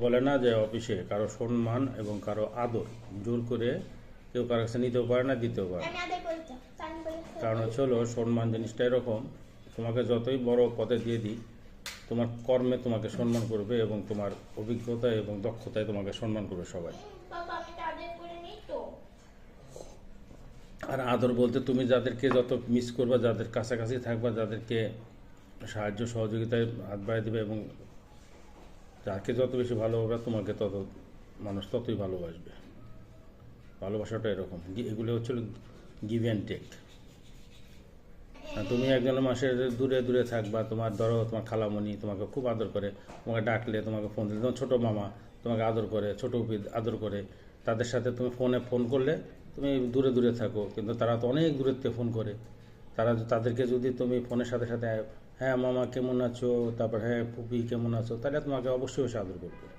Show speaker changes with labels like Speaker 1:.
Speaker 1: বলে না যে অফিসে কারো সম্মান এবং কারো আদর জোর করে কেউ কারো কাছে নিতেও পারে না, দিতেও পারে না। কারণ হলো সম্মান জিনিসটা এরকম, তোমাকে যতই বড় পদে দিয়ে দিই, তোমার কর্মে তোমাকে সম্মান করবে এবং তোমার অভিজ্ঞতা এবং দক্ষতায় তোমাকে সম্মান করবে সবাই। আর আদর বলতে তুমি যাদেরকে যত মিস করবা, যাদের কাছাকাছি থাকবা, যাদেরকে সাহায্য সহযোগিতায় হাত বাড়িয়ে দেবে এবং যাকে যত বেশি ভালোবাসবে তোমাকে তত মানুষ ততই ভালোবাসবে। ভালোবাসাটা এরকম, এগুলো হচ্ছিল গিভ অ্যান্ড টেক। তুমি একজনের মাসের দূরে দূরে থাকবা, তোমার ধরো তোমার খালামণি তোমাকে খুব আদর করে, তোমাকে ডাকলে, তোমাকে ফোন দিলে, তোমার ছোটো মামা তোমাকে আদর করে, ছোটো আদর করে, তাদের সাথে তুমি ফোন করলে তুমি দূরে দূরে থাকো, কিন্তু তারা তো অনেক দূরের থেকে ফোন করে। তাদেরকে যদি তুমি ফোনের সাথে সাথে হ্যাঁ মামা কেমন আছো, তারপর হ্যাঁ ফুপি কেমন আছো, তাহলে তোমাকে অবশ্যই আদর করবে।